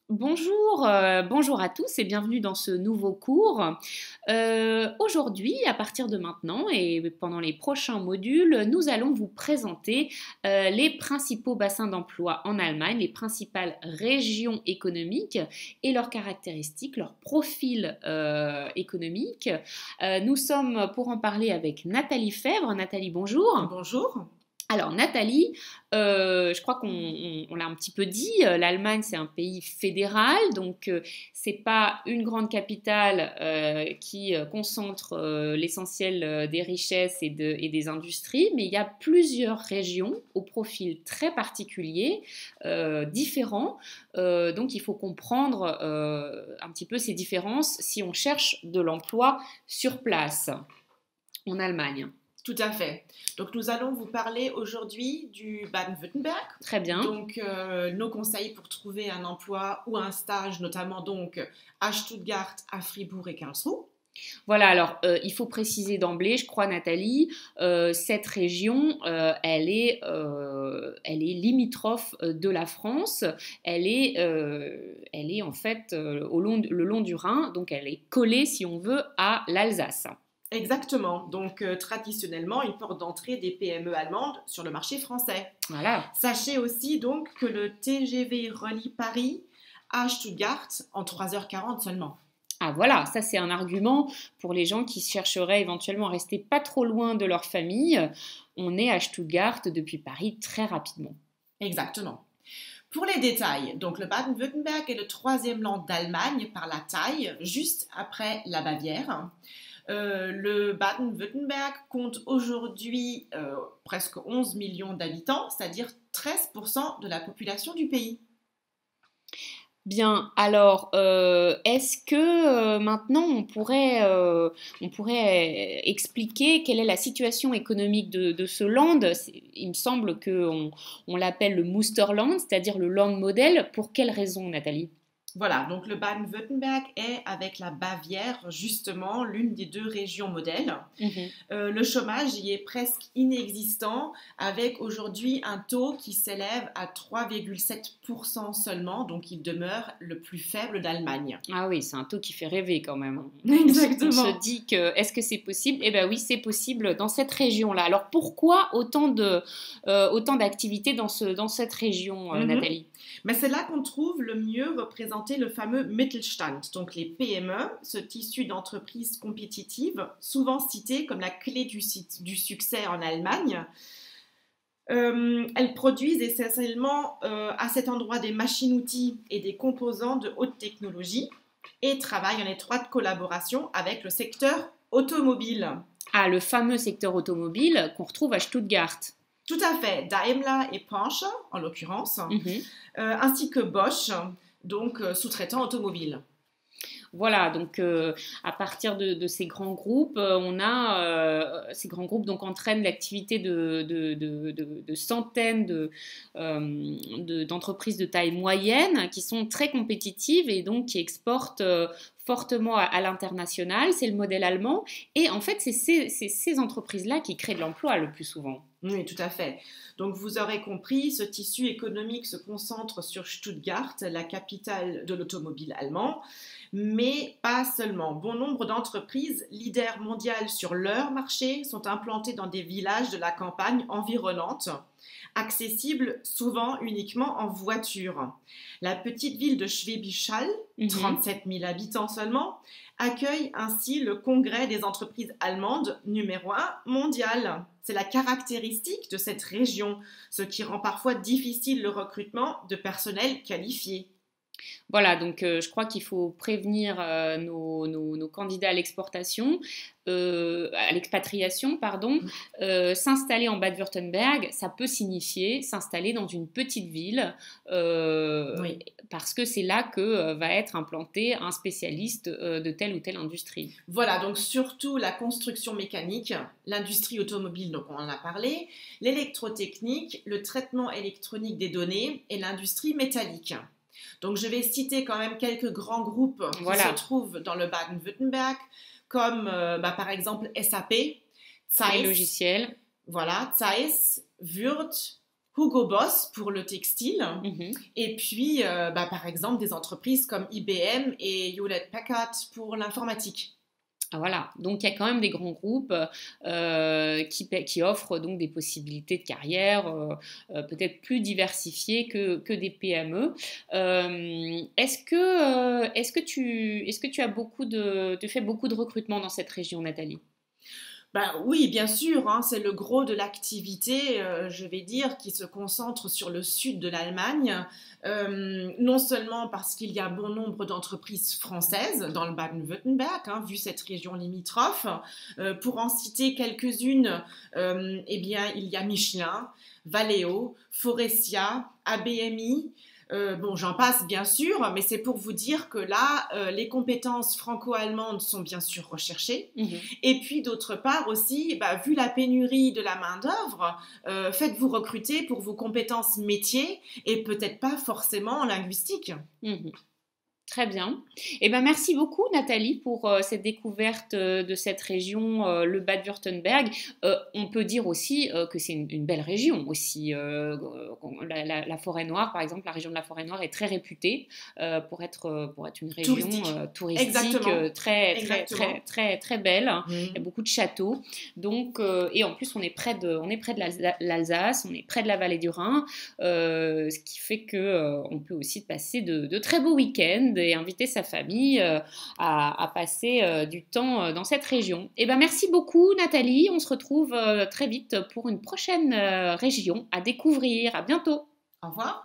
Bonjour à tous et bienvenue dans ce nouveau cours. Aujourd'hui, à partir de maintenant et pendant les prochains modules, nous allons vous présenter les principaux bassins d'emploi en Allemagne, les principales régions économiques et leurs caractéristiques, leur profil économique. Nous sommes pour en parler avec Nathalie Fèvre. Nathalie, bonjour. Bonjour. Alors Nathalie, je crois qu'on l'a un petit peu dit, l'Allemagne c'est un pays fédéral, donc c'est pas une grande capitale qui concentre l'essentiel des richesses et des industries, mais il y a plusieurs régions au profil très particulier, différents, donc il faut comprendre un petit peu ces différences si on cherche de l'emploi sur place en Allemagne. Tout à fait. Donc nous allons vous parler aujourd'hui du Baden-Württemberg. Très bien. Donc nos conseils pour trouver un emploi ou un stage, notamment donc à Stuttgart, à Fribourg et Karlsruhe. Voilà, alors il faut préciser d'emblée, je crois Nathalie, cette région, elle est limitrophe de la France, elle est en fait le long du Rhin, donc elle est collée, si on veut, à l'Alsace. Exactement. Donc traditionnellement, une porte d'entrée des PME allemandes sur le marché français. Voilà. Sachez aussi donc que le TGV relie Paris à Stuttgart en 3h40 seulement. Ah voilà, ça c'est un argument pour les gens qui chercheraient éventuellement à rester pas trop loin de leur famille. On est à Stuttgart depuis Paris très rapidement. Exactement. Pour les détails, donc le Baden-Württemberg est le troisième land d'Allemagne par la taille, juste après la Bavière. Le Baden-Württemberg compte aujourd'hui presque 11 millions d'habitants, c'est-à-dire 13% de la population du pays. Bien, alors, est-ce que maintenant on pourrait expliquer quelle est la situation économique de ce land? Il me semble on l'appelle le Musterland, c'est-à-dire le land model. Pour quelle raison, Nathalie? Voilà, donc le Baden-Württemberg est, avec la Bavière, justement, l'une des deux régions modèles. Mhm. Le chômage y est presque inexistant, avec aujourd'hui un taux qui s'élève à 3,7% seulement, donc il demeure le plus faible d'Allemagne. Ah oui, c'est un taux qui fait rêver quand même. On se Exactement. dit que est-ce que c'est possible? Eh bien oui, c'est possible dans cette région-là. Alors pourquoi autant d'activités dans cette région, Mhm. Nathalie? Mais c'est là qu'on trouve le mieux représenté le fameux Mittelstand, donc les PME, ce tissu d'entreprises compétitives, souvent cité comme la clé du succès en Allemagne. Elles produisent essentiellement à cet endroit des machines-outils et des composants de haute technologie et travaillent en étroite collaboration avec le secteur automobile. Ah, le fameux secteur automobile qu'on retrouve à Stuttgart. Tout à fait, Daimler et Porsche en l'occurrence, Mhm. ainsi que Bosch, donc sous-traitant automobile. Voilà, donc à partir de ces grands groupes, ces grands groupes donc entraînent l'activité de centaines d'entreprises de taille moyenne qui sont très compétitives et donc qui exportent fortement à l'international. C'est le modèle allemand. Et en fait, c'est ces entreprises-là qui créent de l'emploi le plus souvent. Oui, tout à fait. Donc vous aurez compris, ce tissu économique se concentre sur Stuttgart, la capitale de l'automobile allemand, mais pas seulement. Bon nombre d'entreprises, leaders mondiales sur leur marché, sont implantées dans des villages de la campagne environnante, accessibles souvent uniquement en voiture. La petite ville de Schwäbisch Hall, Mhm. 37 000 habitants seulement, accueille ainsi le congrès des entreprises allemandes numéro 1 mondial. C'est la caractéristique de cette région, ce qui rend parfois difficile le recrutement de personnel qualifié. Voilà, donc je crois qu'il faut prévenir nos candidats à l'expatriation, pardon. S'installer en Bade-Württemberg, ça peut signifier s'installer dans une petite ville, Oui. parce que c'est là que va être implanté un spécialiste de telle ou telle industrie. Voilà, donc surtout la construction mécanique, l'industrie automobile, donc on en a parlé, l'électrotechnique, le traitement électronique des données et l'industrie métallique. Donc je vais citer quand même quelques grands groupes qui se Voilà, trouvent dans le Baden-Württemberg, comme par exemple SAP, les Zeiss, logiciels. voilà, Zeiss, Würth, Hugo Boss pour le textile, Mhm. et puis par exemple des entreprises comme IBM et Hewlett Packard pour l'informatique. Ah, voilà, donc il y a quand même des grands groupes qui offrent donc des possibilités de carrière peut-être plus diversifiées que des PME. Est-ce que tu as tu fais beaucoup de recrutement dans cette région, Nathalie? Ben oui, bien sûr, hein, c'est le gros de l'activité, je vais dire, qui se concentre sur le sud de l'Allemagne, non seulement parce qu'il y a bon nombre d'entreprises françaises dans le Baden-Württemberg, hein, vu cette région limitrophe. Pour en citer quelques-unes, eh bien, il y a Michelin, Valeo, Forestia, ABMI. Bon, j'en passe bien sûr, mais c'est pour vous dire que là, les compétences franco-allemandes sont bien sûr recherchées. Mhm. Et puis d'autre part aussi, vu la pénurie de la main-d'œuvre, faites-vous recruter pour vos compétences métiers et peut-être pas forcément linguistiques. Mhm. Très bien. Eh ben, merci beaucoup, Nathalie, pour cette découverte de cette région, le Bade-Württemberg. On peut dire aussi que c'est une belle région aussi. La Forêt Noire, par exemple, la région de la Forêt Noire est très réputée pour être une région Touristique. touristique Exactement. très, Exactement. très, très belle. Il y a Mm. beaucoup de châteaux. Donc, et en plus, on est près de l'Alsace, on est près de la vallée du Rhin, ce qui fait que on peut aussi passer de très beaux week-ends et inviter sa famille à passer du temps dans cette région. Et ben, merci beaucoup, Nathalie. On se retrouve très vite pour une prochaine région à découvrir. À bientôt. Au revoir.